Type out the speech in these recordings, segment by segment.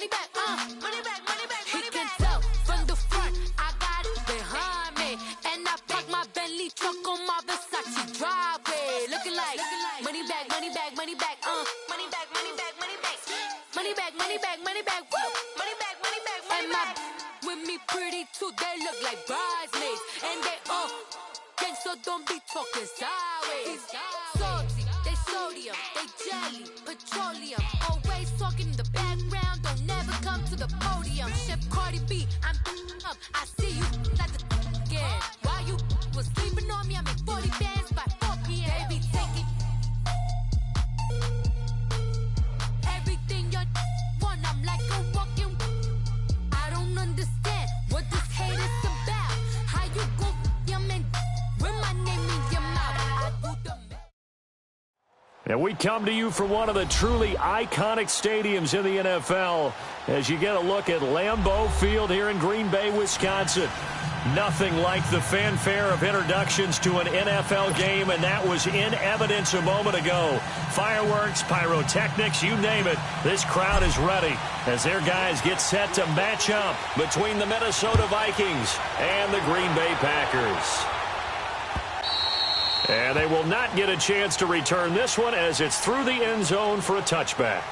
money back, money back, money back, money back. He can tell from the front, I got it behind me. And I park my Bentley truck on my Versace driveway. Looking like money back, money back, money back, money back, money back, money back. Money back, money back, money back, woo. Money back, money back, money back. With me pretty too, they look like bridesmaids. And they gang, so don't be talking sideways. Salty, they sodium, they jelly, petroleum. Always talking in the background, don't never come to the podium. Chef Cardi B, I'm up, I see you like the again. While you was sleeping on me, I make 40 bands by 4 p.m. Baby, take it. Everything you want, I'm like a walking. I don't understand what this hate is about. How you go your man with my name in your mouth? I do the And we come to you from one of the truly iconic stadiums in the NFL as you get a look at Lambeau Field here in Green Bay, Wisconsin. Nothing like the fanfare of introductions to an NFL game, and that was in evidence a moment ago. Fireworks, pyrotechnics, you name it. This crowd is ready as their guys get set to match up between the Minnesota Vikings and the Green Bay Packers. And they will not get a chance to return this one as it's through the end zone for a touchback.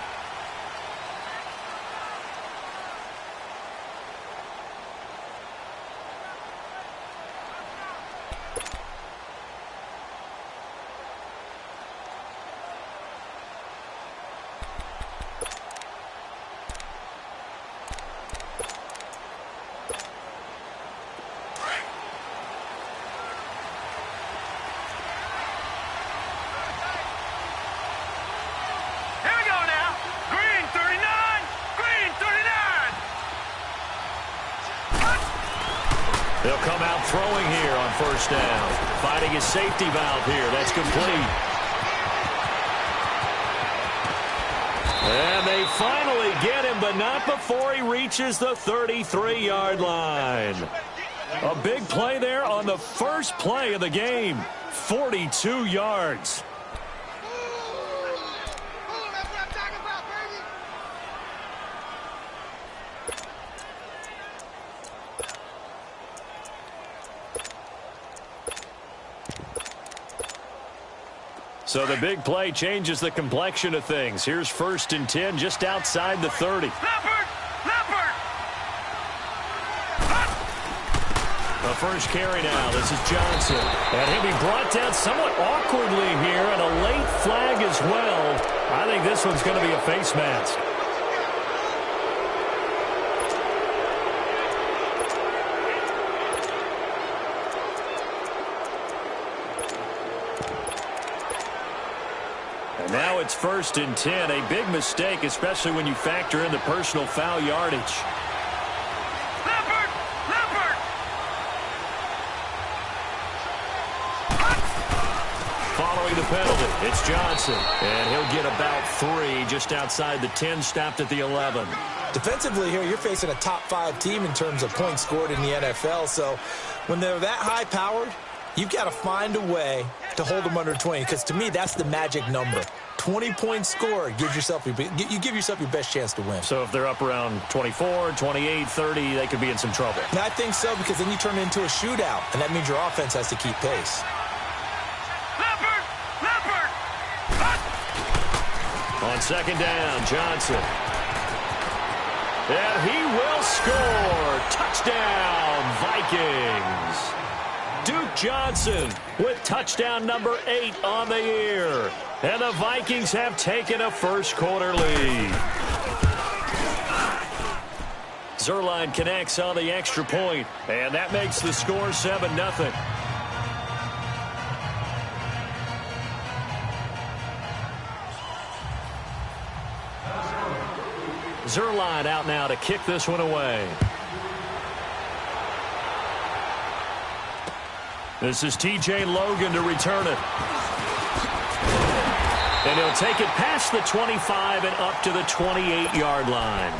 They'll come out throwing here on first down. Finding his safety valve here. That's complete. And they finally get him, but not before he reaches the 33-yard line. A big play there on the first play of the game. 42 yards. So the big play changes the complexion of things. Here's 1st and 10 just outside the 30. The first carry now. This is Johnson. And he'll be brought down somewhat awkwardly here, and a late flag as well. I think this one's going to be a face mask. Now it's 1st and 10. A big mistake, especially when you factor in the personal foul yardage. Following the penalty, it's Johnson. And he'll get about 3 just outside the 10, stopped at the 11. Defensively here, you're facing a top 5 team in terms of points scored in the NFL. So when they're that high-powered, you've got to find a way to hold them under 20, because to me, that's the magic number. 20 points scored, you give yourself your best chance to win. So if they're up around 24, 28, 30, they could be in some trouble. And I think so, because then you turn it into a shootout, and that means your offense has to keep pace. On 2nd down, Johnson. And he will score. Touchdown, Vikings. Duke Johnson with touchdown number 8 on the year. And the Vikings have taken a first-quarter lead. Zerline connects on the extra point, and that makes the score 7-0. Zerline out now to kick this one away. This is T.J. Logan to return it. And he'll take it past the 25 and up to the 28-yard line.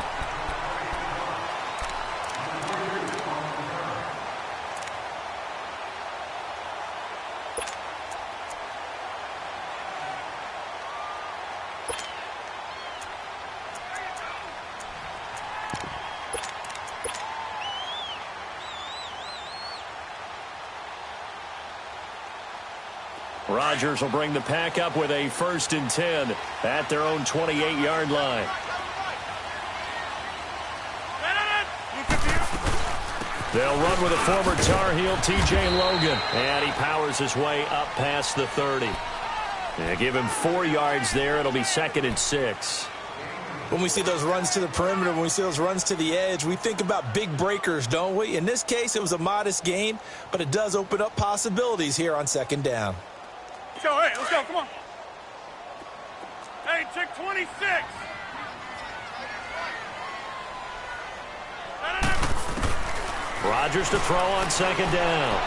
Rodgers will bring the pack up with a 1st and 10 at their own 28-yard line. They'll run with a former Tar Heel, T.J. Logan. And he powers his way up past the 30. They give him 4 yards there. It'll be 2nd and 6. When we see those runs to the perimeter, when we see those runs to the edge, we think about big breakers, don't we? In this case, it was a modest gain, but it does open up possibilities here on 2nd down. Let's go, hey, let's go, come on. Hey, check 26. Rodgers to throw on 2nd down.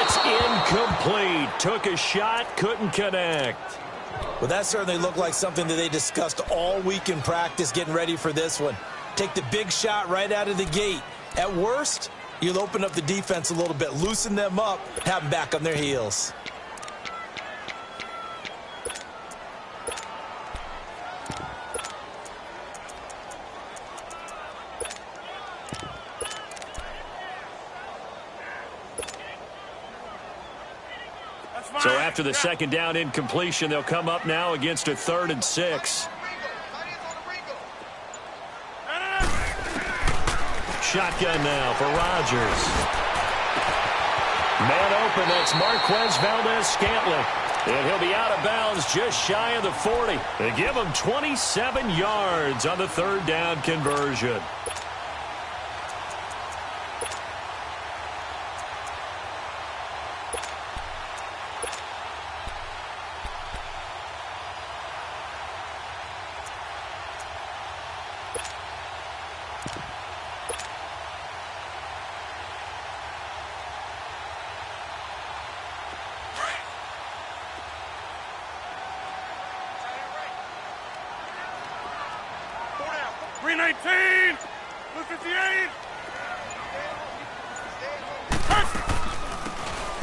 It's incomplete. Took a shot, couldn't connect. Well, that certainly looked like something that they discussed all week in practice getting ready for this one. Take the big shot right out of the gate. At worst, you'll open up the defense a little bit, loosen them up, have them back on their heels. So after the 2nd down incompletion, they'll come up now against a 3rd and 6. Shotgun now for Rodgers. Man open, that's Marquez Valdez-Scantling. And he'll be out of bounds just shy of the 40. They give him 27 yards on the 3rd down conversion.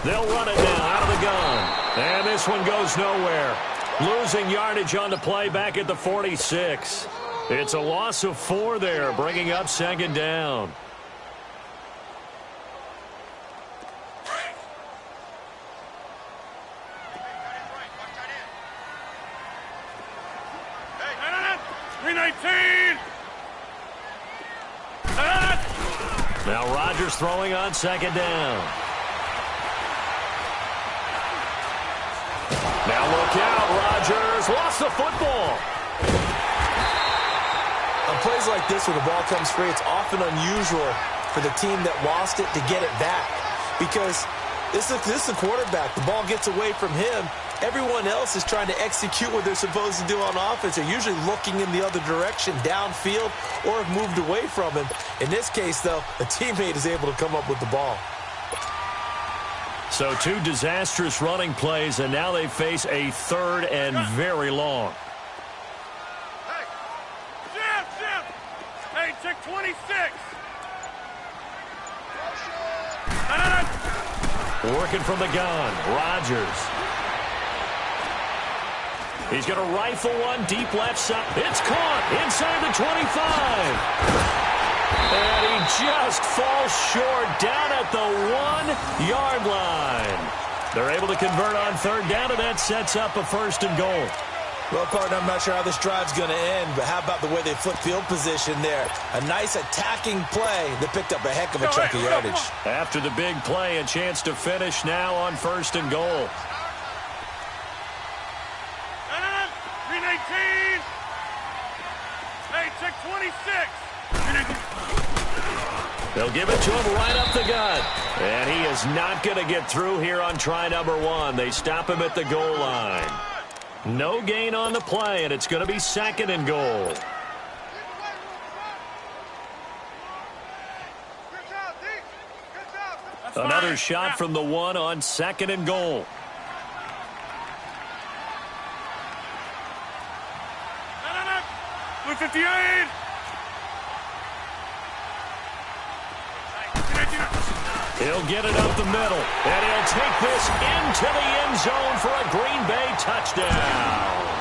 They'll run it now out of the gun. And this one goes nowhere. Losing yardage on the play back at the 46. It's a loss of 4 there, bringing up 2nd down. Now Rodgers throwing on 2nd down. Now look out, Rodgers lost the football. On plays like this, when the ball comes free, it's often unusual for the team that lost it to get it back. Because this is the quarterback. The ball gets away from him. Everyone else is trying to execute what they're supposed to do on offense. They're usually looking in the other direction, downfield, or have moved away from him. In this case, though, a teammate is able to come up with the ball. So 2 disastrous running plays, and now they face a 3rd and very long. Hey, Jim! Hey, check 26. Working from the gun, Rodgers. He's going to rifle one deep left side. It's caught inside the 25. And he just falls short down at the 1-yard line. They're able to convert on 3rd down, and that sets up a 1st and goal. Well, partner, I'm not sure how this drive's going to end, but how about the way they flip field position there? A nice attacking play that picked up a heck of a chunk of yardage. After the big play, a chance to finish now on 1st and goal. 319. Hey, check 26. They'll give it to him right up the gut. And he is not going to get through here on try number 1. They stop him at the goal line. No gain on the play, and it's going to be 2nd and goal. Another shot from the 1 on 2nd and goal. Blue 58. He'll get it up the middle, and he'll take this into the end zone for a Green Bay touchdown.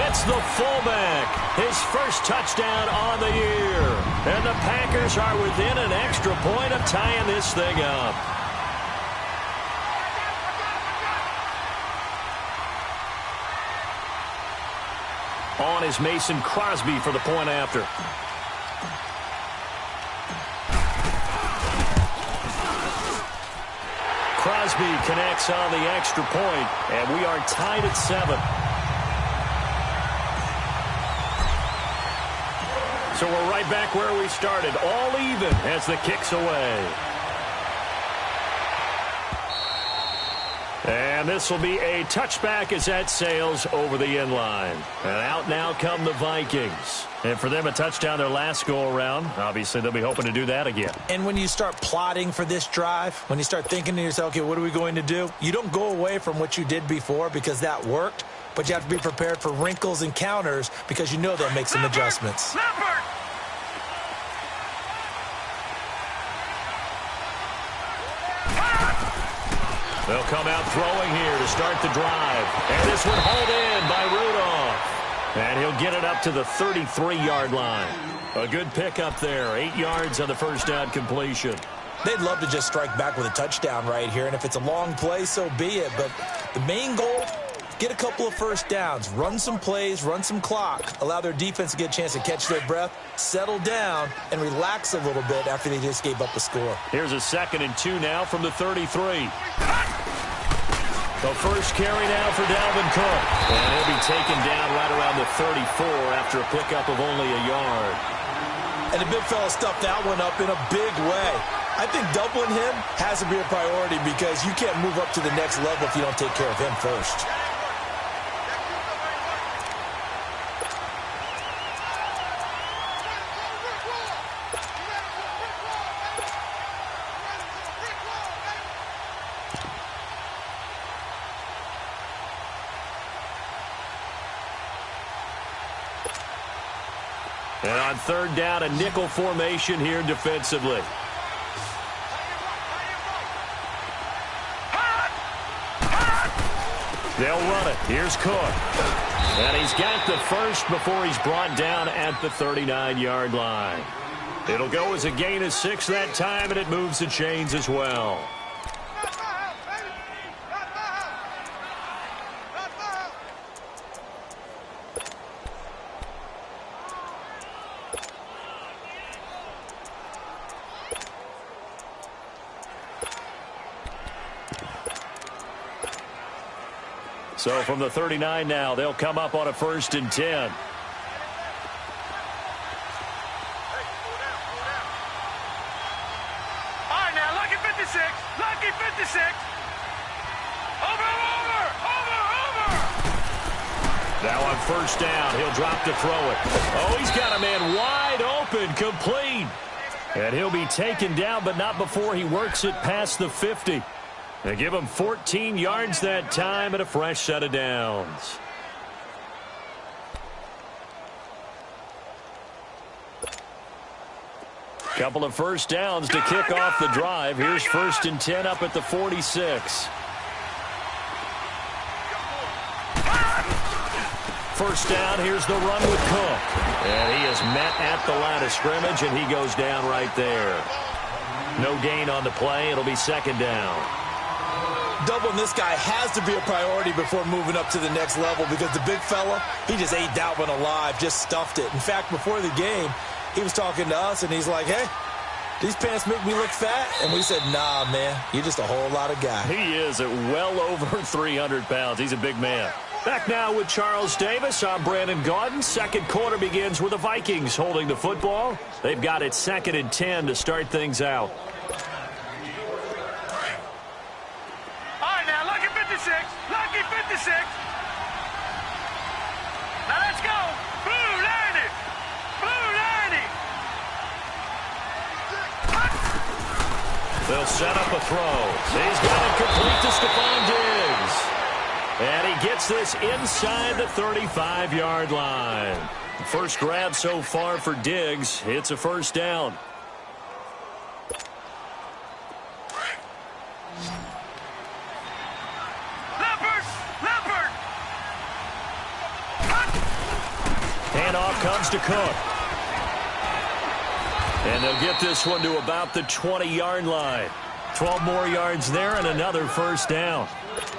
It's the fullback, his first touchdown on the year. And the Packers are within an extra point of tying this thing up. On is Mason Crosby for the point after. Crosby connects on the extra point, and we are tied at 7. So we're right back where we started, all even as the kick's away. And this will be a touchback as that sails over the end line. And out now come the Vikings. And for them, a touchdown their last go-around. Obviously, they'll be hoping to do that again. And when you start plotting for this drive, when you start thinking to yourself, okay, what are we going to do? You don't go away from what you did before because that worked, but you have to be prepared for wrinkles and counters because you know they'll make some adjustments. They'll come out throwing here to start the drive. And this one hauled in by Rudolph. And he'll get it up to the 33-yard line. A good pickup there. 8 yards on the first down completion. They'd love to just strike back with a touchdown right here. And if it's a long play, so be it. But the main goal, get a couple of first downs. Run some plays, run some clock. Allow their defense to get a chance to catch their breath, settle down, and relax a little bit after they just gave up a score. Here's a 2nd and 2 now from the 33. The first carry now for Dalvin Cook. And he'll be taken down right around the 34 after a pickup of only a yard. And the big fella stuffed that one up in a big way. I think doubling him has to be a priority because you can't move up to the next level if you don't take care of him first. And on 3rd down, a nickel formation here defensively. They'll run it. Here's Cook. And he's got the first before he's brought down at the 39-yard line. It'll go as a gain of 6 that time, and it moves the chains as well. So from the 39 now, they'll come up on a 1st and 10. All right, now, lucky 56. Lucky 56. Over. Now on 1st down, he'll drop to throw it. Oh, he's got a man wide open, complete. And he'll be taken down, but not before he works it past the 50. They give him 14 yards that time and a fresh set of downs. Couple of first downs to kick off the drive. Here's 1st and 10 up at the 46. First down, here's the run with Cook. And he is met at the line of scrimmage, and he goes down right there. No gain on the play. It'll be 2nd down. Doubling this guy has to be a priority before moving up to the next level because the big fella, he just ate that one alive, just stuffed it. In fact, before the game, he was talking to us, and he's like, hey, these pants make me look fat? And we said, nah, man, you're just a whole lot of guy. He is at well over 300 pounds. He's a big man. Back now with Charles Davis. I'm Brandon Gaudin. 2nd quarter begins with the Vikings holding the football. They've got it 2nd and 10 to start things out. Lucky 56. Now let's go. Blue 90. Blue 90. They'll set up a throw. He's got it complete to Stephon Diggs. And he gets this inside the 35-yard line. First grab so far for Diggs. It's a 1st down. Handoff comes to Cook. And they'll get this one to about the 20-yard line. 12 more yards there and another 1st down.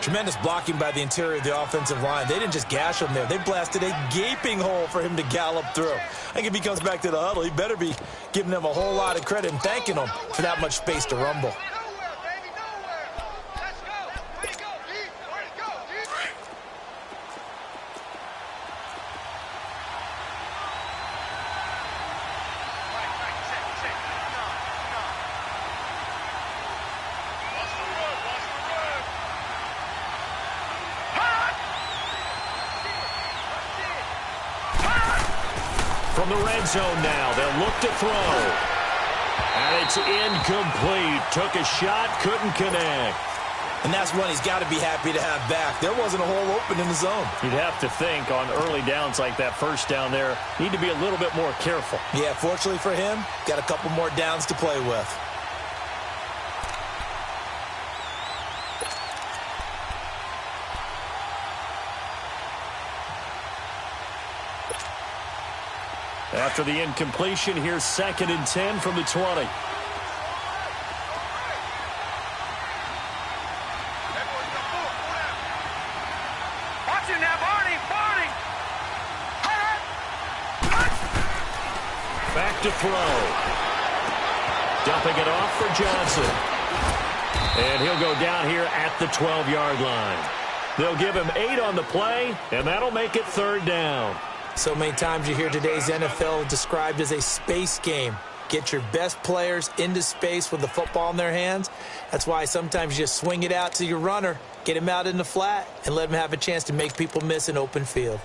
Tremendous blocking by the interior of the offensive line. They didn't just gash him there. They blasted a gaping hole for him to gallop through. I think if he comes back to the huddle, he better be giving them a whole lot of credit and thanking them for that much space to rumble. From the red zone now, they'll look to throw. And it's incomplete. Took a shot, couldn't connect. And that's one he's got to be happy to have back. There wasn't a hole open in the zone. You'd have to think on early downs like that first down there, need to be a little bit more careful. Yeah, fortunately for him, got a couple more downs to play with. After the incompletion, here's 2nd and 10 from the 20. Watch it now, Barney! Back to throw. Dumping it off for Johnson. And he'll go down here at the 12-yard line. They'll give him 8 on the play, and that'll make it 3rd down. So many times you hear today's NFL described as a space game. Get your best players into space with the football in their hands. That's why sometimes you just swing it out to your runner, get him out in the flat, and let him have a chance to make people miss an open field.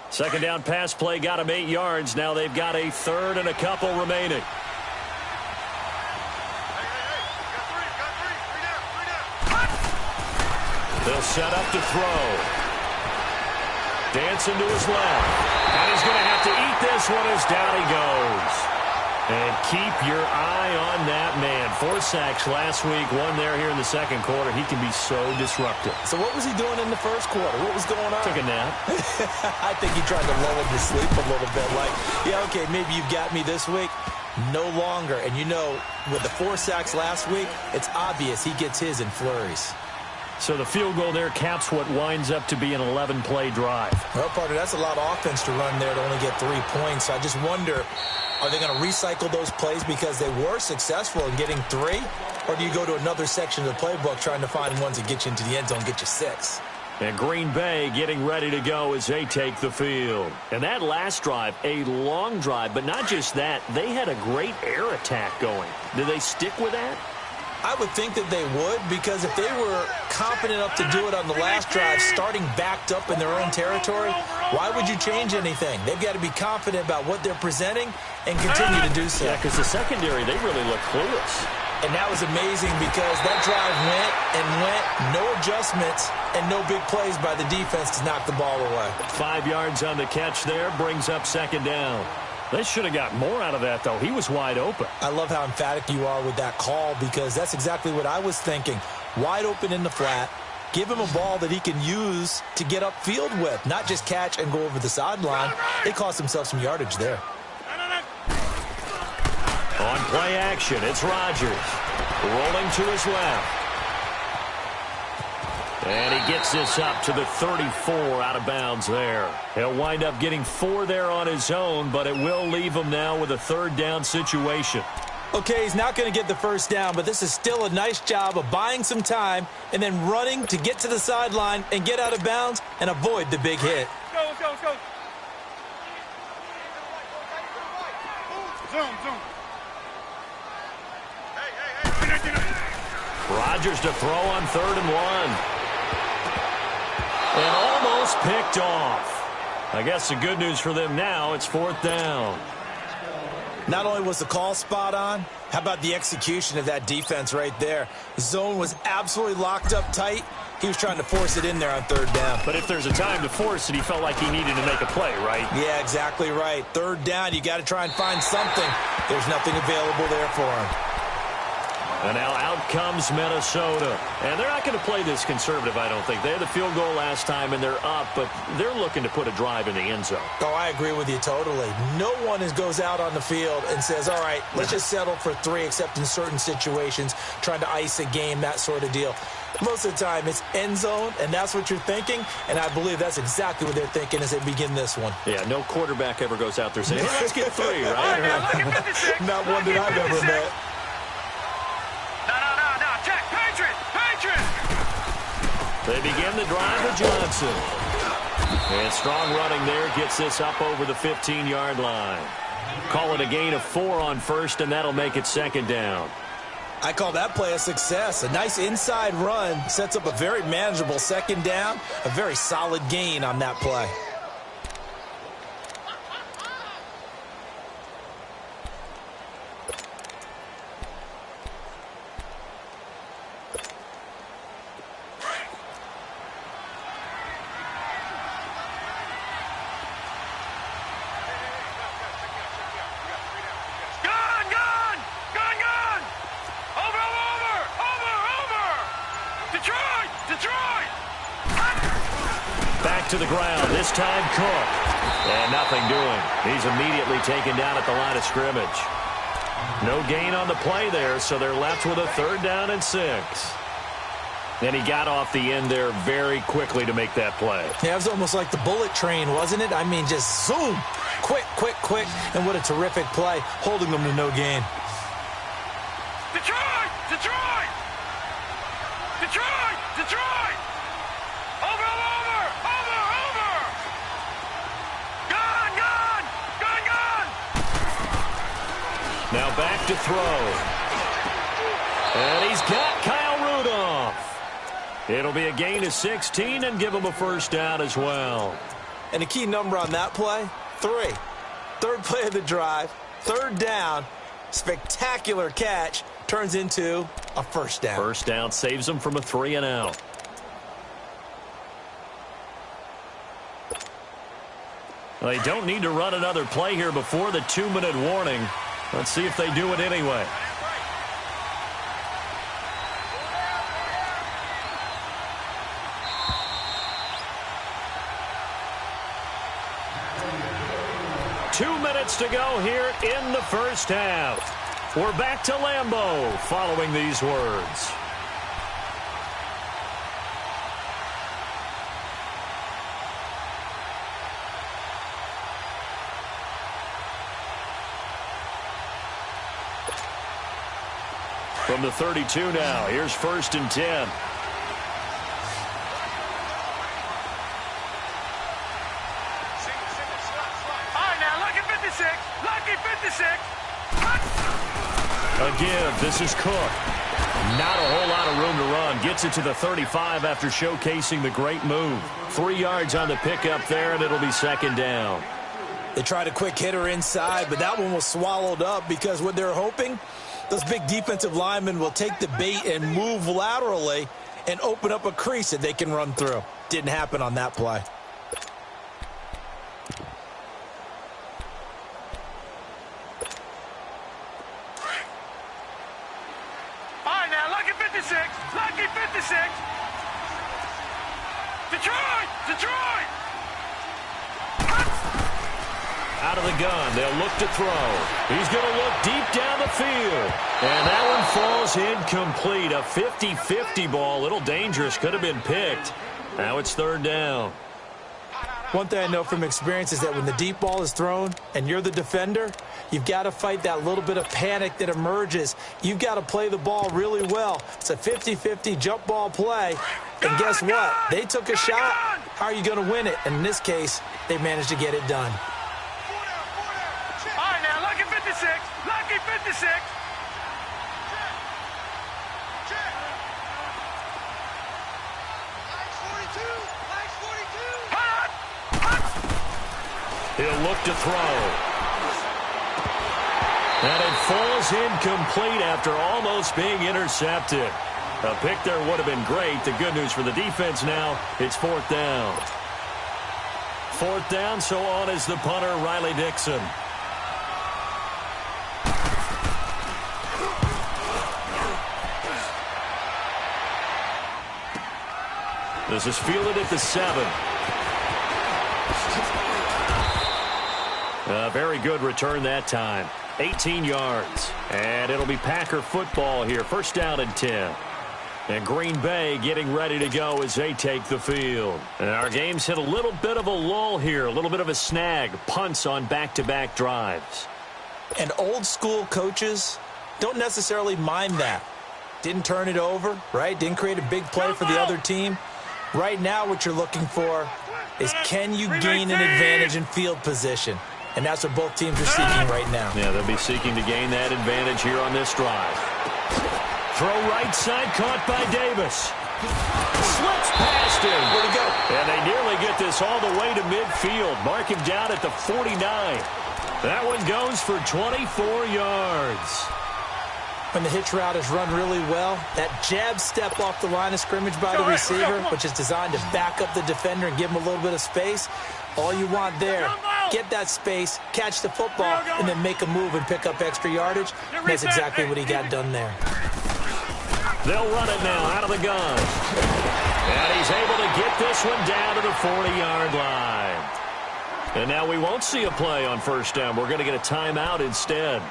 Second down pass play got him 8 yards. Now they've got a 3rd and a couple remaining. They'll set up to throw. Dancing to his left. And he's going to have to eat this one as down he goes. And keep your eye on that man. 4 sacks last week, 1 there here in the second quarter. He can be so disruptive. So what was he doing in the first quarter? What was going on? Took a nap. I think he tried to lull him to sleep a little bit. Like, yeah, okay, maybe you've got me this week. No longer. And you know, with the 4 sacks last week, it's obvious he gets his in flurries. So the field goal there caps what winds up to be an 11-play drive. Well, partner, that's a lot of offense to run there to only get 3 points. So I just wonder, are they going to recycle those plays because they were successful in getting 3? Or do you go to another section of the playbook trying to find ones that get you into the end zone, get you 6? And Green Bay getting ready to go as they take the field. And that last drive, a long drive, but not just that, they had a great air attack going. Do they stick with that? I would think that they would, because if they were confident enough to do it on the last drive, starting backed up in their own territory, why would you change anything? They've got to be confident about what they're presenting and continue to do so. Yeah, because the secondary, they really look clueless. And that was amazing because that drive went and went, no adjustments, and no big plays by the defense to knock the ball away. 5 yards on the catch there, brings up 2nd down. They should have got more out of that, though. He was wide open. I love how emphatic you are with that call, because that's exactly what I was thinking. Wide open in the flat. Give him a ball that he can use to get upfield with, not just catch and go over the sideline. They cost themselves some yardage there. On play action, it's Rodgers. Rolling to his left. And he gets this up to the 34 out of bounds there. He'll wind up getting 4 there on his own, but it will leave him now with a 3rd down situation. Okay, he's not going to get the first down, but this is still a nice job of buying some time and then running to get to the sideline and get out of bounds and avoid the big hit. Let's go. Zoom. Rodgers to throw on 3rd and 1. And almost picked off. I guess the good news for them now, it's 4th down. Not only was the call spot on, how about the execution of that defense right there? The zone was absolutely locked up tight. He was trying to force it in there on 3rd down. But if there's a time to force it, he felt like he needed to make a play, right? Yeah, exactly right. 3rd down, you got to try and find something. There's nothing available there for him. And now out comes Minnesota. And they're not going to play this conservative, I don't think. They had the field goal last time, and they're up, but they're looking to put a drive in the end zone. Oh, I agree with you totally. No one goes out on the field and says, all right, let's just settle for 3, except in certain situations, trying to ice a game, that sort of deal. Most of the time, it's end zone, and that's what you're thinking, and I believe that's exactly what they're thinking as they begin this one. Yeah, no quarterback ever goes out there saying, hey, let's get 3, right? Not one that I've ever met. No, check, Patriot! They begin the drive with Johnson. And strong running there gets this up over the 15-yard line. Call it a gain of 4 on first, and that'll make it second down. I call that play a success. A nice inside run sets up a very manageable second down, a very solid gain on that play. Back to the ground, this time Cook. And nothing doing. He's immediately taken down at the line of scrimmage. No gain on the play there, so they're left with a 3rd down and 6. And he got off the end there very quickly to make that play. Yeah, it was almost like the bullet train, wasn't it? I mean, just zoom. Quick. And what a terrific play, holding them to no gain. Detroit! Over! Gone! Now back to throw. And he's got Kyle Rudolph. It'll be a gain of 16 and give him a 1st down as well. And the key number on that play, 3. 3rd play of the drive, 3rd down, spectacular catch, turns into a 1st down. 1st down saves them from a 3 and out. Well, they don't need to run another play here before the 2-minute warning. Let's see if they do it anyway. Two minutes to go here in the first half. We're back to Lambeau following these words. From the 32 now, here's 1st and 10. All right, now, lucky 56. Again, this is Cook. Not a whole lot of room to run. Gets it to the 35 after showcasing the great move. 3 yards on the pickup there, and it'll be 2nd down. They tried a quick hitter inside, but that one was swallowed up because what they're hoping, those big defensive linemen will take the bait and move laterally and open up a crease that they can run through. Didn't happen on that play. All right, now, lucky 56. Detroit! Out of the gun, they'll look to throw. He's going to look deep down the field. And that one falls incomplete. A 50-50 ball, a little dangerous, could have been picked. Now it's 3rd down. One thing I know from experience is that when the deep ball is thrown and you're the defender, you've got to fight that little bit of panic that emerges. You've got to play the ball really well. It's a 50-50 jump ball play. And guess what? They took a shot. How are you going to win it? And in this case, they managed to get it done. All right, now, lucky 56. He'll look to throw. And it falls incomplete after almost being intercepted. A pick there would have been great. The good news for the defense now, it's 4th down. 4th down, so on is the punter, Riley Dixon. This is fielded at the 7. A very good return that time. 18 yards. And it'll be Packer football here. First down and 10. And Green Bay getting ready to go as they take the field. And our game's hit a little bit of a lull here. A little bit of a snag. Punts on back-to-back drives. And old school coaches don't necessarily mind that. Didn't turn it over, right? Didn't create a big play for the other team. Right now what you're looking for is, can you gain an advantage in field position? And that's what both teams are seeking right now. Yeah, they'll be seeking to gain that advantage here on this drive. Throw right side, caught by Davis. Slips past him. Where'd he go? And they nearly get this all the way to midfield. Mark him down at the 49. That one goes for 24 yards. When the hitch route is run really well, that jab step off the line of scrimmage by the receiver, which is designed to back up the defender and give him a little bit of space, all you want there, get that space, catch the football, and then make a move and pick up extra yardage. And that's exactly what he got done there. They'll run it now out of the gun. And he's able to get this one down to the 40-yard line. And now we won't see a play on first down. We're going to get a timeout instead,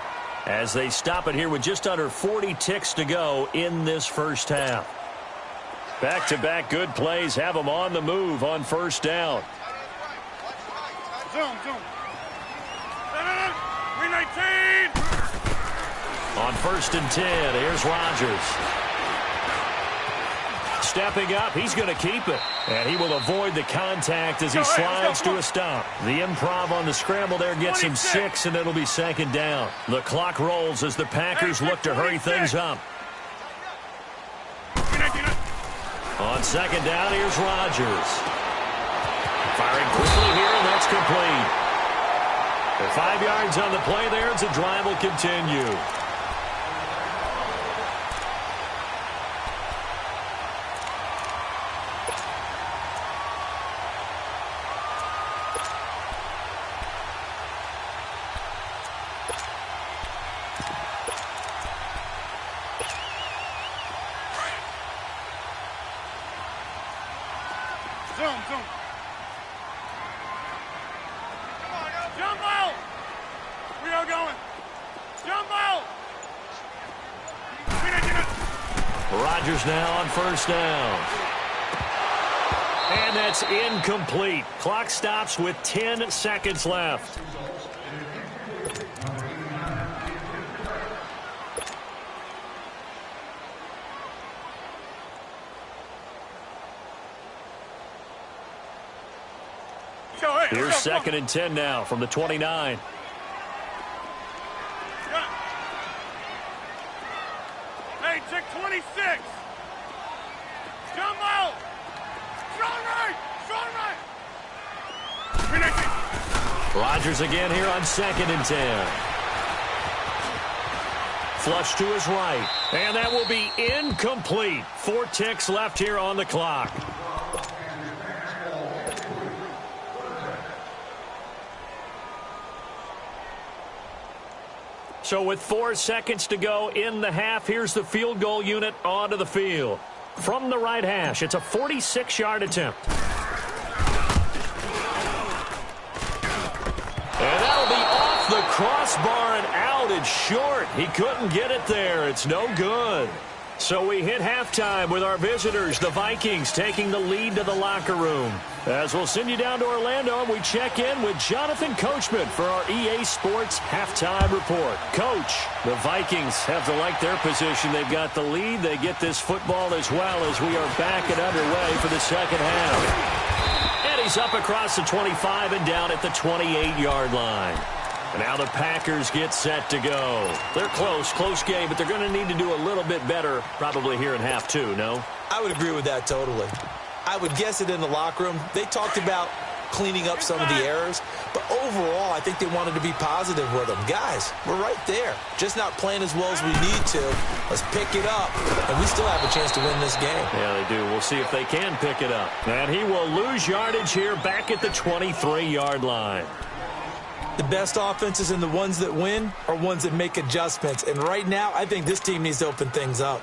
as they stop it here with just under 40 ticks to go in this first half. Back-to-back good plays have them on the move on first down. Zoom. 319. On first and 10, here's Rodgers. Stepping up, he's going to keep it. And he will avoid the contact as he slides to a stop. The improv on the scramble there gets him 6, and it'll be second down. The clock rolls as the Packers look to hurry things up. On second down, here's Rodgers. Firing quickly here, and that's complete. The 5 yards on the play there, as the drive will continue. Zoom. Jump out. We are going. Jump out. Rodgers now on first down. And that's incomplete. Clock stops with 10 seconds left. Here's second and 10 now from the 29. Hey, check 26. Jump out. Strong right. Rodgers again here on second and 10. Flush to his right. And that will be incomplete. 4 ticks left here on the clock. So with 4 seconds to go in the half, here's the field goal unit onto the field. From the right hash, it's a 46-yard attempt. And that'll be off the crossbar and out. It's short. He couldn't get it there. It's no good. So we hit halftime with our visitors, the Vikings, taking the lead to the locker room. As we'll send you down to Orlando, and we check in with Jonathan Coachman for our EA Sports Halftime Report. Coach, the Vikings have to like their position. They've got the lead. They get this football as well as we are back and underway for the second half. And he's up across the 25 and down at the 28-yard line. And now the Packers get set to go. They're close game, but they're going to need to do a little bit better probably here in half 2, no? I would agree with that totally. I would guess it in the locker room. They talked about cleaning up some of the errors, but overall, I think they wanted to be positive with them. Guys, we're right there. Just not playing as well as we need to. Let's pick it up, and we still have a chance to win this game. Yeah, they do. We'll see if they can pick it up. And he will lose yardage here back at the 23-yard line. The best offenses and the ones that win are ones that make adjustments. And right now, I think this team needs to open things up.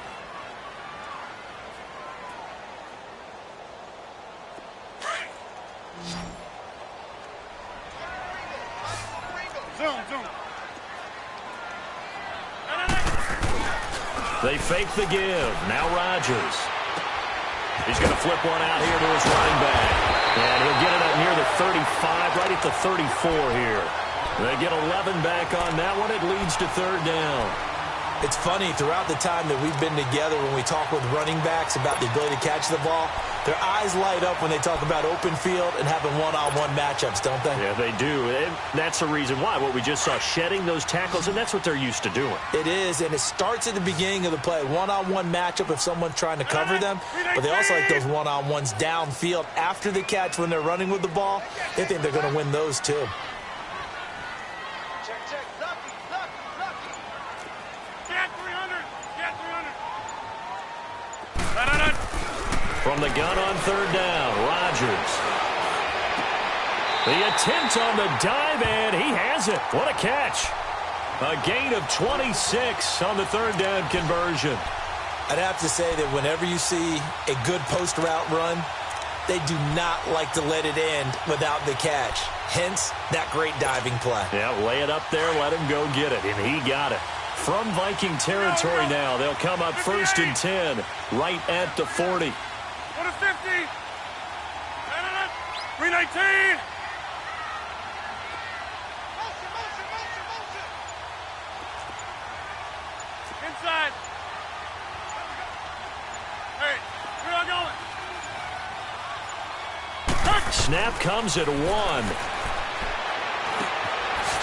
They fake the give. Now Rodgers. He's going to flip one out here to his running back. And he'll get it up near the 35, right at the 34 here. They get 11 back on that one. It leads to third down. It's funny, throughout the time that we've been together, when we talk with running backs about the ability to catch the ball, their eyes light up when they talk about open field and having one-on-one matchups, don't they? Yeah, they do. And that's the reason why. What we just saw, shedding those tackles, and that's what they're used to doing. It is, and it starts at the beginning of the play. One-on-one matchup if someone's trying to cover them, but they also like those one-on-ones downfield after the catch when they're running with the ball. They think they're going to win those too. From the gun on third down, Rodgers. The attempt on the dive, and he has it. What a catch. A gain of 26 on the third down conversion. I'd have to say that whenever you see a good post route run, they do not like to let it end without the catch. Hence, that great diving play. Yeah, lay it up there, let him go get it, and he got it. From Viking territory now, they'll come up 1st and 10, right at the 40. Go to 50. 319. Inside. Hey, we're all going. Snap comes at 1.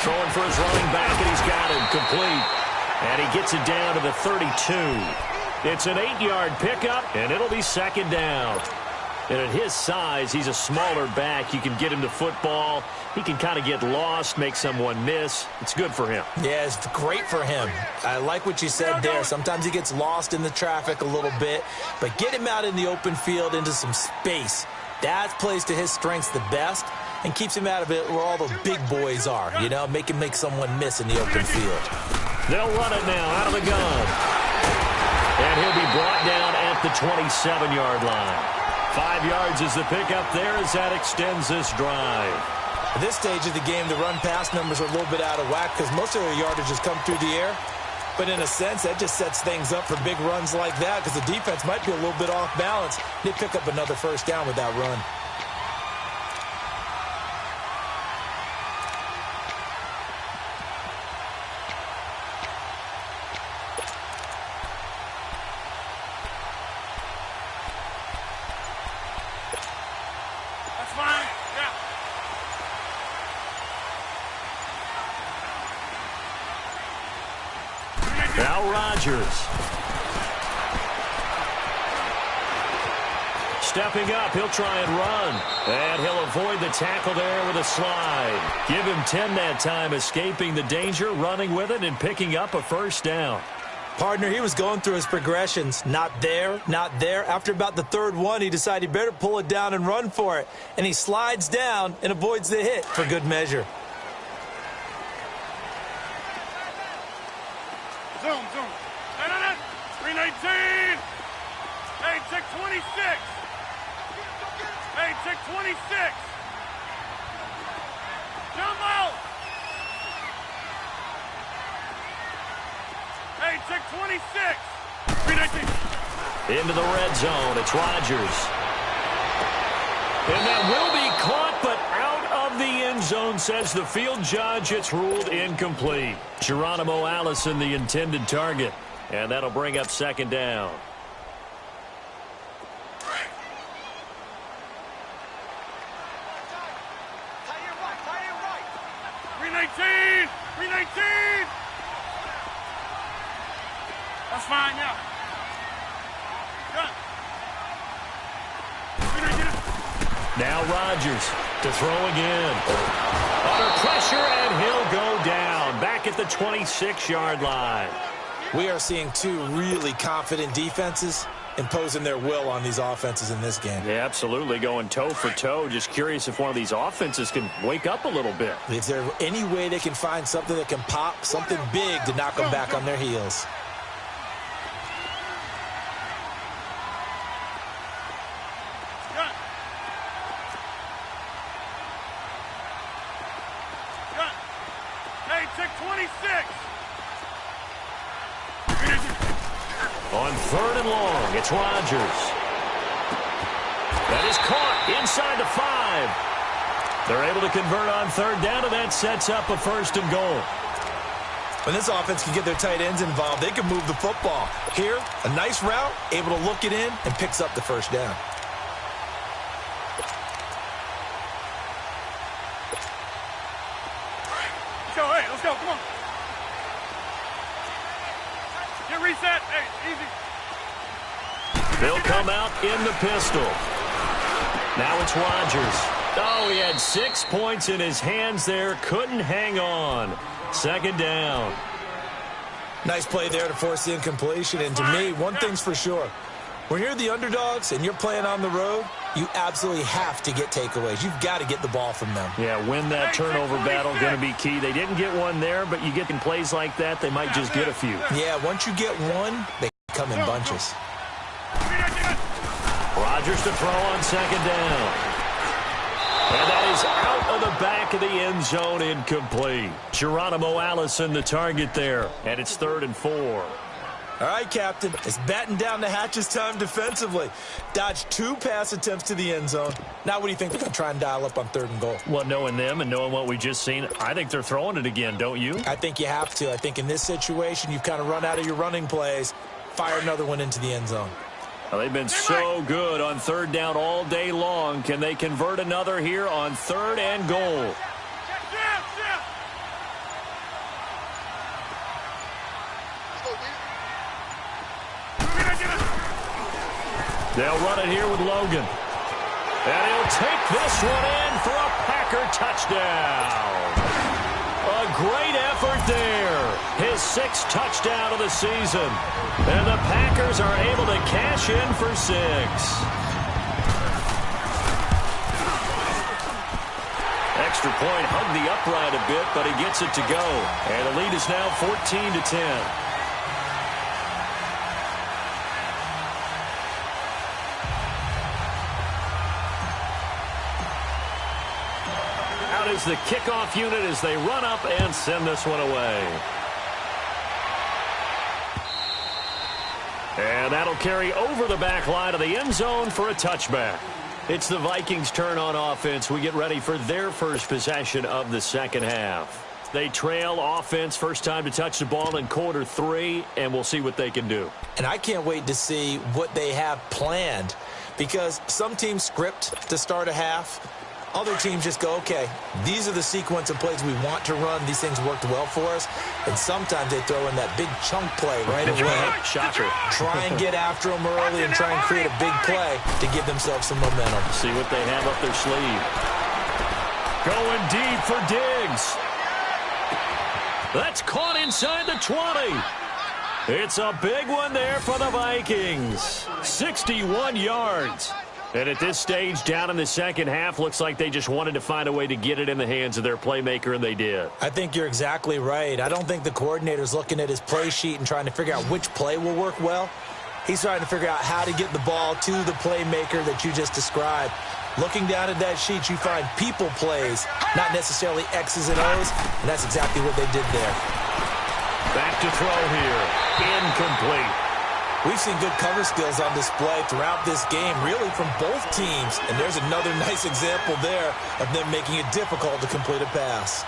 Throwing for his running back, and he's got it complete. And he gets it down to the 32. It's an 8-yard pickup, and it'll be second down. And at his size, he's a smaller back. You can get him to football. He can kind of get lost, make someone miss. It's good for him. Yeah, it's great for him. I like what you said there. Sometimes he gets lost in the traffic a little bit, but get him out in the open field into some space. That plays to his strengths the best and keeps him out of it where all the big boys are, you know, make him make someone miss in the open field. They'll run it now out of the gun. And he'll be brought down at the 27-yard line. 5 yards is the pickup there as that extends this drive. At this stage of the game, the run-pass numbers are a little bit out of whack because most of their yardage has come through the air. But in a sense, that just sets things up for big runs like that because the defense might be a little bit off balance. They pick up another first down with that run. Now Rodgers. Stepping up, he'll try and run. And he'll avoid the tackle there with a slide. Give him 10 that time, escaping the danger, running with it, and picking up a first down. Partner, he was going through his progressions. Not there, not there. After about the third one, he decided he better pull it down and run for it. And he slides down and avoids the hit for good measure. Zoom. 319. Hey, check 26. Hey, check 26. Jumbo. Hey, check 26. 319. Into the red zone. It's Rodgers. And that will be caught, but out of the end zone, says the field judge. It's ruled incomplete. Geronimo Allison, the intended target. And that'll bring up second down. That's fine, yeah. Good. Now Rodgers to throw again. Under pressure, and he'll go down. Back at the 26-yard line. We are seeing two really confident defenses imposing their will on these offenses in this game. Yeah, absolutely, going toe for toe. Just curious if one of these offenses can wake up a little bit. Is there any way they can find something that can pop, something big to knock them back on their heels? Hey, check 26. On 3rd and long, it's Rodgers. That is caught inside the 5. They're able to convert on 3rd down, and that sets up a 1st and goal. When this offense can get their tight ends involved, they can move the football. Here, a nice route, able to look it in, and picks up the 1st down. Let's go, hey, let's go, come on. Get reset, hey, easy. They'll come out in the pistol. Now it's Rodgers. Oh, he had 6 points in his hands there. Couldn't hang on. 2nd down. Nice play there to force the incompletion. And to me, one thing's for sure. When you're the underdogs and you're playing on the road, you absolutely have to get takeaways. You've got to get the ball from them. Yeah, win that turnover battle, going to be key. They didn't get one there, but you get in plays like that, they might just get a few. Yeah, once you get one, they come in bunches. Rodgers to throw on 2nd down. And that is out of the back of the end zone, incomplete. Geronimo Allison the target there, and it's 3rd and 4. All right, Captain, it's batten down the hatches time defensively. Dodged 2 pass attempts to the end zone. Now what do you think they're going to try and dial up on 3rd and goal? Well, knowing them and knowing what we just seen, I think they're throwing it again, don't you? I think you have to. I think in this situation, you've kind of run out of your running plays. Fire another one into the end zone. Well, they've been so good on 3rd down all day long. Can they convert another here on 3rd and goal? They'll run it here with Logan. And he'll take this one in for a Packer touchdown. A great effort there. His 6th touchdown of the season. And the Packers are able to cash in for 6. Extra point hugged the upright a bit, but he gets it to go. And the lead is now 14-10. Is the kickoff unit as they run up and send this one away. And that'll carry over the back line of the end zone for a touchback. It's the Vikings' turn on offense. We get ready for their first possession of the 2nd half. They trail offense, first time to touch the ball in quarter 3, and we'll see what they can do. And I can't wait to see what they have planned, because some teams script to start a half. Other teams just go, okay, these are the sequence of plays we want to run. These things worked well for us. And sometimes they throw in that big chunk play right away. Shocker. Try and get after them early and try and create a big play to give themselves some momentum. See what they have up their sleeve. Going deep for Diggs. That's caught inside the 20. It's a big one there for the Vikings. 61 yards. And at this stage, down in the 2nd half, looks like they just wanted to find a way to get it in the hands of their playmaker, and they did. I think you're exactly right. I don't think the coordinator's looking at his play sheet and trying to figure out which play will work well. He's trying to figure out how to get the ball to the playmaker that you just described. Looking down at that sheet, you find people plays, not necessarily X's and O's, and that's exactly what they did there. Back to throw here. Incomplete. We've seen good cover skills on display throughout this game, really from both teams. And there's another nice example there of them making it difficult to complete a pass.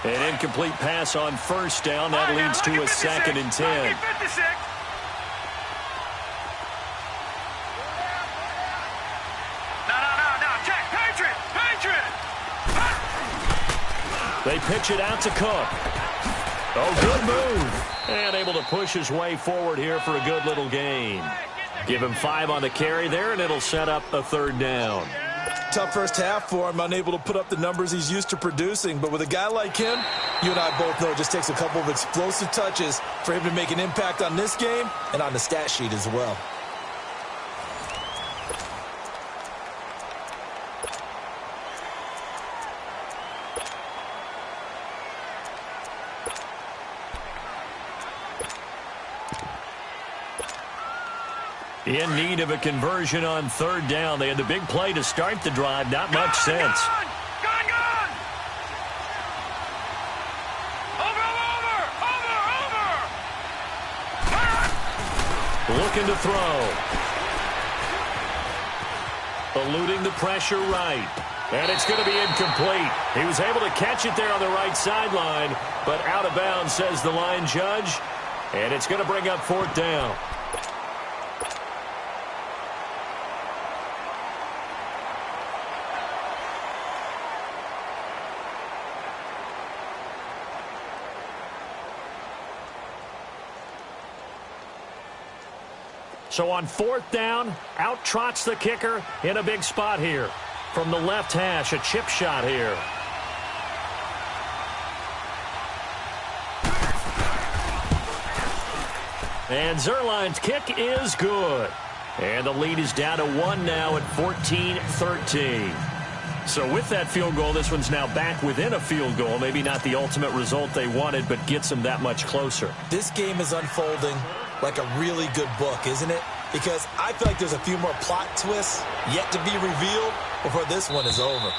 An incomplete pass on 1st down. That leads to a 2nd and 10. No. Check. Patriot. They pitch it out to Cook. Oh, good move. And able to push his way forward here for a good little gain. Give him 5 on the carry there, and it'll set up a 3rd down. Tough first half for him, unable to put up the numbers he's used to producing. But with a guy like him, you and I both know it just takes a couple of explosive touches for him to make an impact on this game and on the stat sheet as well. In need of a conversion on 3rd down. They had the big play to start the drive. Not much sense. Gone! Over! Looking to throw. Eluding the pressure right. And it's going to be incomplete. He was able to catch it there on the right sideline, but out of bounds, says the line judge. And it's going to bring up 4th down. So on 4th down, out trots the kicker in a big spot here. From the left hash, a chip shot here. And Zuerlein's kick is good. And the lead is down to 1 now at 14-13. So with that field goal, this one's now back within a field goal. Maybe not the ultimate result they wanted, but gets them that much closer. This game is unfolding like a really good book, isn't it? Because I feel like there's a few more plot twists yet to be revealed before this one is over.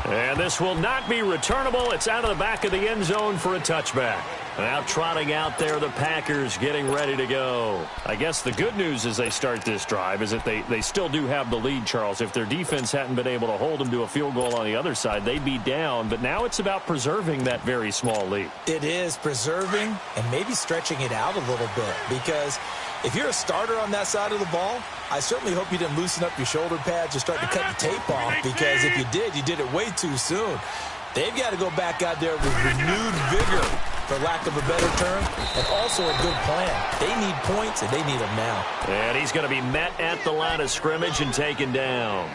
And this will not be returnable. It's out of the back of the end zone for a touchback. Now trotting out there, the Packers getting ready to go. I guess the good news as they start this drive is that they still do have the lead, Charles. If their defense hadn't been able to hold them to a field goal on the other side, they'd be down. But now it's about preserving that very small lead. It is preserving and maybe stretching it out a little bit, because if you're a starter on that side of the ball, I certainly hope you didn't loosen up your shoulder pads or start to cut the tape off, because if you did it way too soon. They've got to go back out there with renewed vigor, for lack of a better term, and also a good plan. They need points, and they need them now. And he's going to be met at the line of scrimmage and taken down.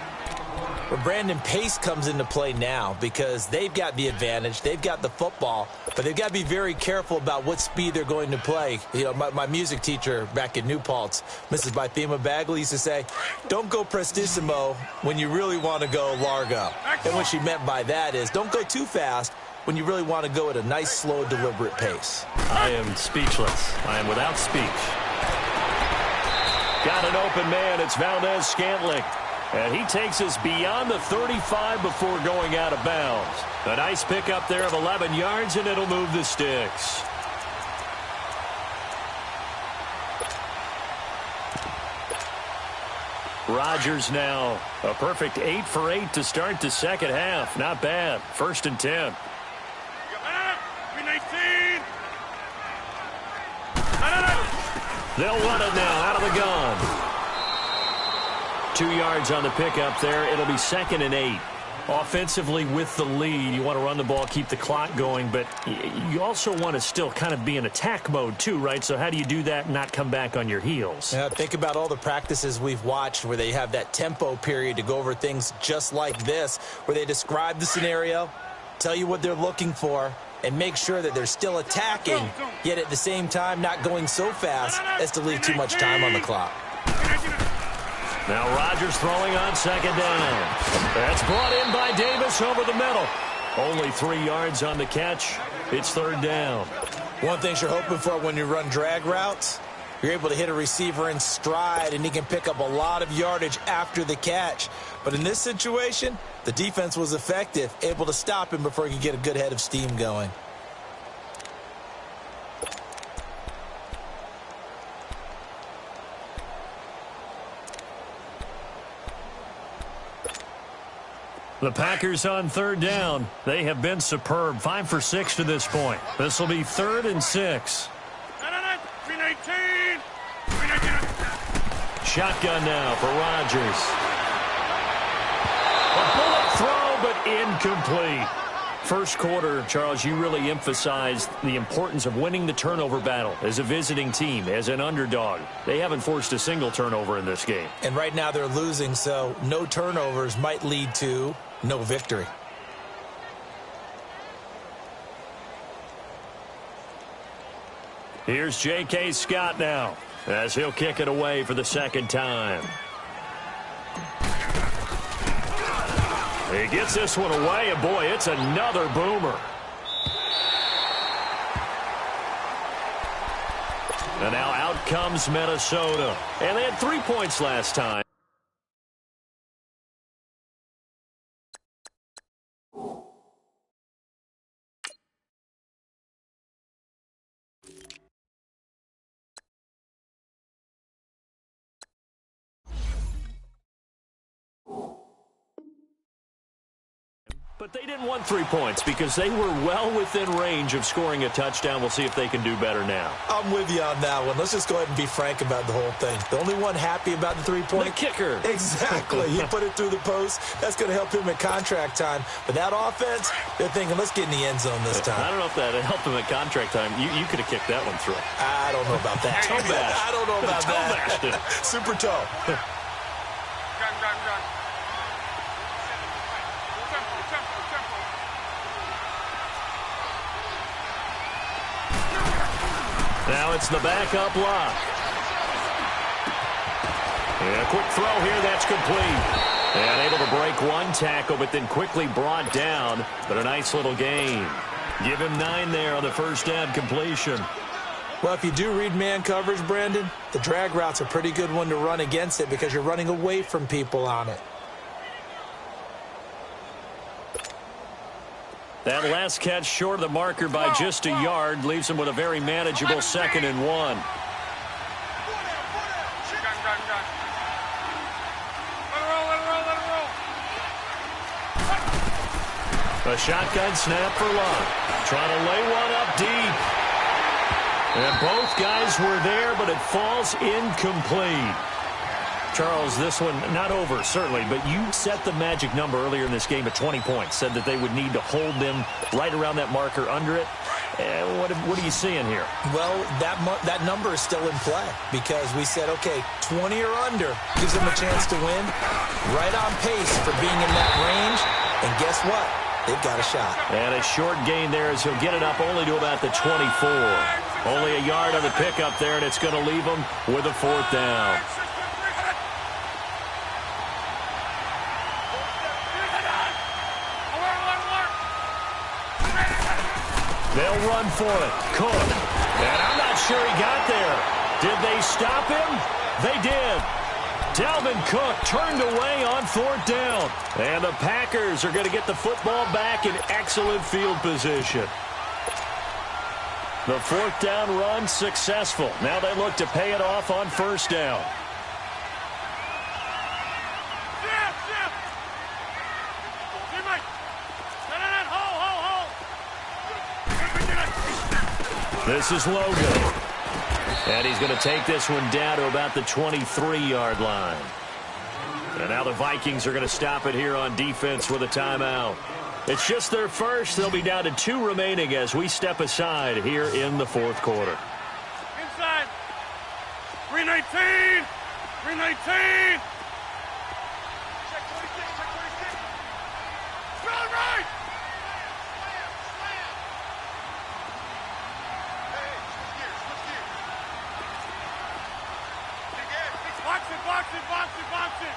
But Brandon, pace comes into play now because they've got the advantage. They've got the football, but they've got to be very careful about what speed they're going to play. You know, my music teacher back in New Paltz, Mrs. Bythema Bagley, used to say, don't go prestissimo when you really want to go largo. And what she meant by that is don't go too fast when you really want to go at a nice, slow, deliberate pace. I am speechless. I am without speech. Got an open man. It's Valdez-Scantling. And he takes us beyond the 35 before going out of bounds. A nice pickup there of 11 yards, and it'll move the sticks. Rodgers now a perfect 8 for 8 to start the second half. Not bad. 1st and 10. They'll run it now out of the gun. 2 yards on the pickup there. It'll be 2nd and 8. Offensively with the lead, you want to run the ball, keep the clock going, but you also want to still kind of be in attack mode too, right? So how do you do that and not come back on your heels? Yeah, think about all the practices we've watched where they have that tempo period to go over things just like this, where they describe the scenario, tell you what they're looking for, and make sure that they're still attacking, yet at the same time not going so fast as to leave too much time on the clock. Now Rodgers throwing on 2nd down. That's brought in by Davis over the middle. Only 3 yards on the catch. It's 3rd down. One thing you're hoping for when you run drag routes, you're able to hit a receiver in stride, and he can pick up a lot of yardage after the catch. But in this situation, the defense was effective, able to stop him before he could get a good head of steam going. The Packers on 3rd down. They have been superb. 5 for 6 to this point. This will be 3rd and 6. Shotgun now for Rodgers. A bullet throw, but incomplete. First quarter, Charles, you really emphasized the importance of winning the turnover battle as a visiting team, as an underdog. They haven't forced a single turnover in this game. And right now they're losing, so no turnovers might lead to no victory. Here's J.K. Scott now, as he'll kick it away for the 2nd time. He gets this one away, and boy, it's another boomer. And now out comes Minnesota. And they had 3 points last time. But they didn't want 3 points because they were well within range of scoring a touchdown. We'll see if they can do better now. I'm with you on that one. Let's just go ahead and be frank about the whole thing. The only one happy about the 3-point. The kicker. Exactly. He put it through the post. That's going to help him at contract time. But that offense, they're thinking, let's get in the end zone this time. I don't know if that helped him at contract time. You could have kicked that one through. I don't know about that. Toe bash. I don't know about toe that. Bashed. Super toe. Now it's the backup lock. And a quick throw here, that's complete. And able to break one tackle, but then quickly brought down. But a nice little gain. Give him 9 there on the first down completion. Well, if you do read man coverage, Brandon, the drag route's a pretty good one to run against it because you're running away from people on it. That last catch short of the marker by just a yard leaves him with a very manageable 2nd and 1. A shotgun snap for Love. Trying to lay one up deep. And both guys were there, but it falls incomplete. Charles, this one not over, certainly, but you set the magic number earlier in this game at 20 points. Said that they would need to hold them right around that marker under it. What are you seeing here? Well, that number is still in play because we said, okay, 20 or under gives them a chance to win. Right on pace for being in that range. And guess what? They've got a shot. And a short gain there as he'll get it up only to about the 24. Only a yard on the pickup there, and it's going to leave them with a 4th down. They'll run for it. Cook. And I'm not sure he got there. Did they stop him? They did. Dalvin Cook turned away on 4th down. And the Packers are going to get the football back in excellent field position. The 4th down run successful. Now they look to pay it off on 1st down. This is Logan. And he's going to take this one down to about the 23-yard line. And now the Vikings are going to stop it here on defense with a timeout. It's just their first. They'll be down to 2 remaining as we step aside here in the 4th quarter. Inside. 319. 319. Check 26. Check 26. Run right. Box it.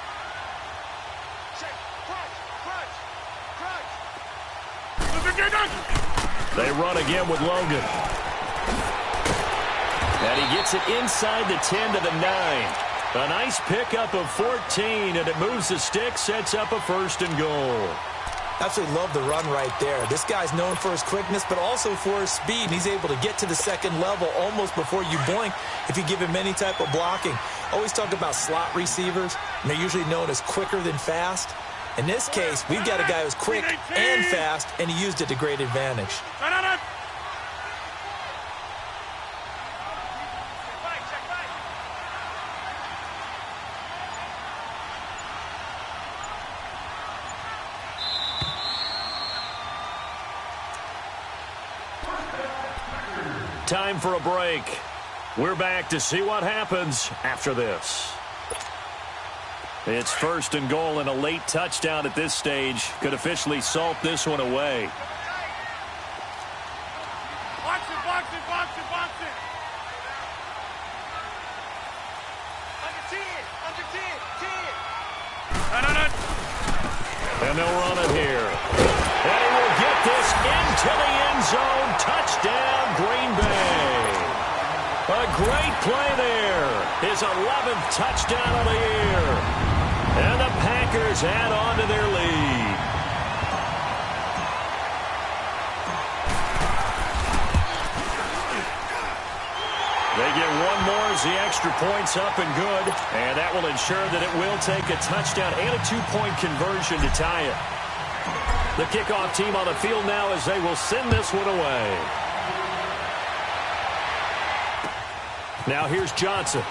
Check. Crunch. They run again with Logan. And he gets it inside the 10 to the 9. A nice pickup of 14, and it moves the stick, sets up a 1st and goal. Absolutely love the run right there. This guy's known for his quickness, but also for his speed. He's able to get to the 2nd level almost before you blink if you give him any type of blocking. Always talk about slot receivers, and they're usually known as quicker than fast. In this case, we've got a guy who's quick and fast, and he used it to great advantage. Time for a break. We're back to see what happens after this. It's 1st and goal, and a late touchdown at this stage could officially salt this one away. Box it. Under 10. And they'll run it here. And he will get this into the end zone. Touchdown, Green Bay. A great play there. His 11th touchdown of the year. And the Packers add on to their lead. They get one more as the extra point's up and good. And that will ensure that it will take a touchdown and a 2-point conversion to tie it. The kickoff team on the field now as they will send this one away. Now here's Johnson.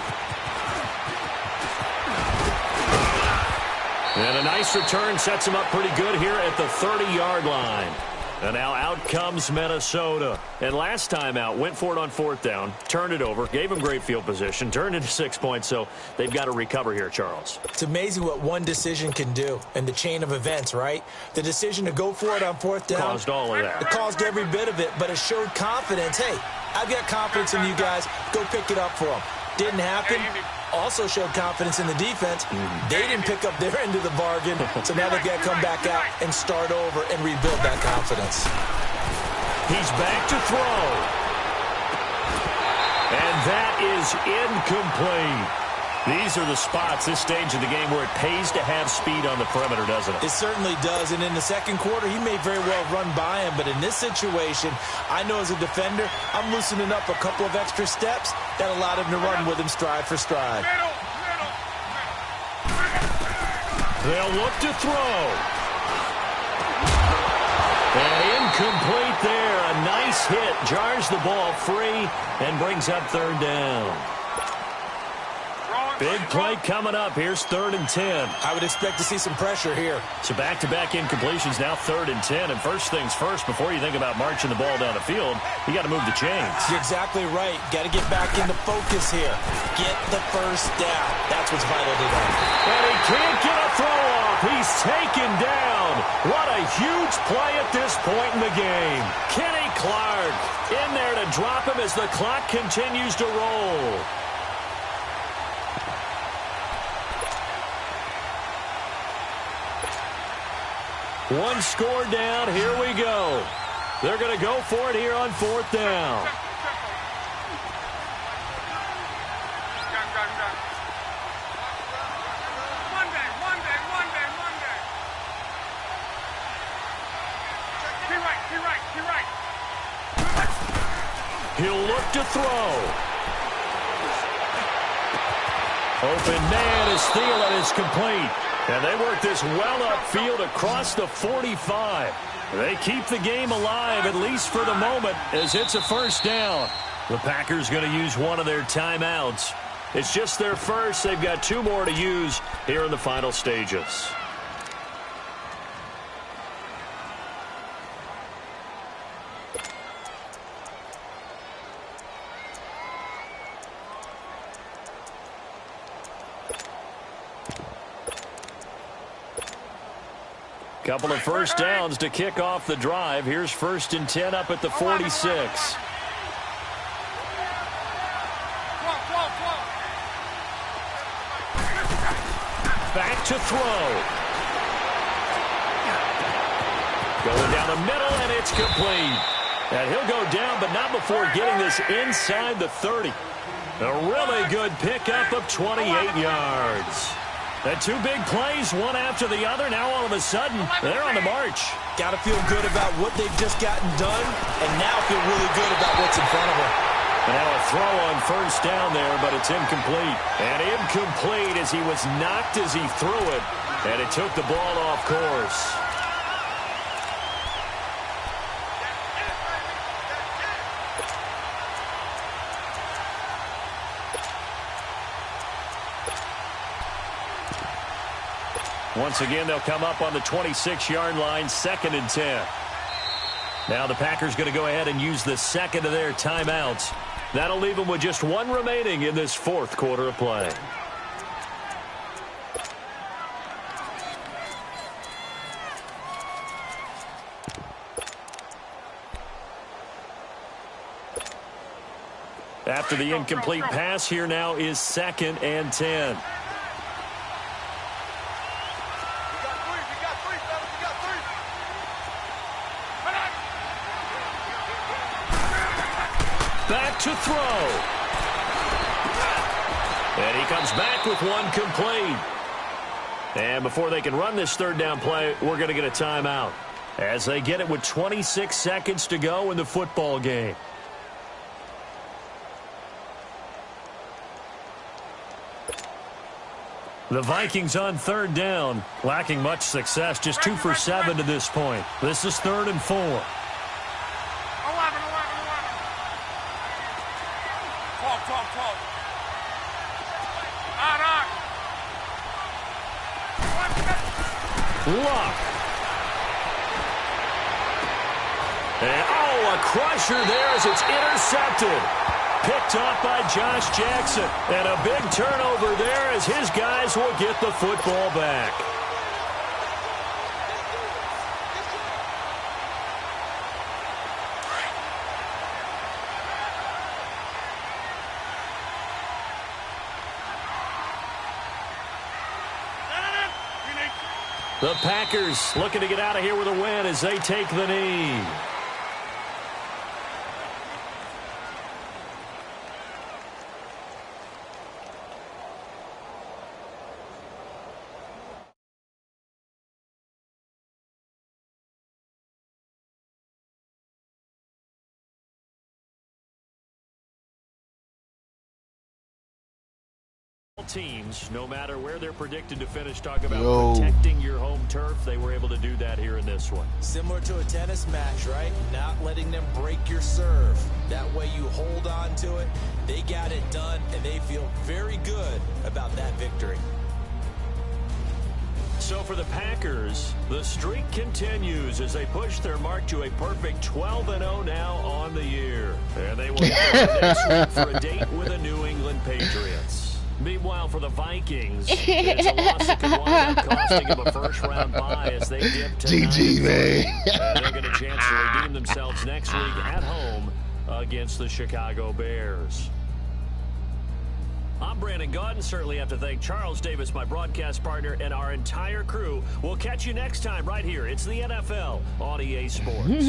And a nice return sets him up pretty good here at the 30-yard line. And now out comes Minnesota. And last time out, went for it on 4th down, turned it over, gave them great field position, turned into 6 points, so they've got to recover here, Charles. It's amazing what one decision can do in the chain of events, right? The decision to go for it on 4th down. Caused all of that. It caused every bit of it, but it showed confidence. Hey, I've got confidence in you guys. Go pick it up for them. Didn't happen. Also showed confidence in the defense. They didn't pick up their end of the bargain, so now they've got to come back out and start over and rebuild that confidence. He's back to throw. And that is incomplete. These are the spots, this stage of the game, where it pays to have speed on the perimeter, doesn't it? It certainly does, and in the second quarter, he may very well run by him, but in this situation, I know as a defender, I'm loosening up a couple of extra steps that allowed him to run with him stride for stride. They'll look to throw. And incomplete there. A nice hit, jars the ball free, and brings up 3rd down. Big play coming up. Here's 3rd and 10. I would expect to see some pressure here. So back-to-back incompletions, now 3rd and 10. And first things first, before you think about marching the ball down the field, you got to move the chains. You're exactly right. Got to get back into focus here. Get the first down. That's what's vital today. And he can't get a throw off. He's taken down. What a huge play at this point in the game. Kenny Clark in there to drop him as the clock continues to roll. One score down. Here we go. They're going to go for it here on 4th down. He'll look to throw. Open man is Thielen is complete. And they work this well upfield across the 45. They keep the game alive, at least for the moment, as it's a first down. The Packers going to use one of their timeouts. It's just their first. They've got 2 more to use here in the final stages. Couple of first downs to kick off the drive. Here's 1st and 10 up at the 46. Back to throw. Going down the middle, and it's complete. And he'll go down, but not before getting this inside the 30. A really good pickup of 28 yards. And 2 big plays, one after the other. Now all of a sudden, they're on the march. Got to feel good about what they've just gotten done, and now feel really good about what's in front of them. And now a throw on first down there, but it's incomplete. And incomplete as he was knocked as he threw it, and it took the ball off course. Once again, they'll come up on the 26-yard line, 2nd and 10. Now the Packers going to go ahead and use the second of their timeouts. That'll leave them with just 1 remaining in this 4th quarter of play. After the incomplete pass, here now is 2nd and 10. Back to throw. And he comes back with one complete. And before they can run this 3rd down play, we're going to get a timeout as they get it with 26 seconds to go in the football game. The Vikings on third down, lacking much success, just 2 for 7 to this point. This is 3rd and 4. 11. 12. Luck. And, a crusher there as it's intercepted. Picked off by Josh Jackson. And a big turnover there as his guys will get the football back. The Packers looking to get out of here with a win as they take the knee. Teams, no matter where they're predicted to finish, talk about protecting your home turf. They were able to do that here in this one. Similar to a tennis match, right? Not letting them break your serve. That way you hold on to it. They got it done, and they feel very good about that victory. So for the Packers, the streak continues as they push their mark to a perfect 12-0 now on the year. And they will go next week for a date with the New England Patriots. Meanwhile, for the Vikings, it's a loss that could wind up costing them a first-round bye as they dip to GG, man. And they'll get a chance to redeem themselves next week at home against the Chicago Bears. I'm Brandon Gaudin. Certainly have to thank Charles Davis, my broadcast partner, and our entire crew. We'll catch you next time right here. It's the NFL on EA Sports.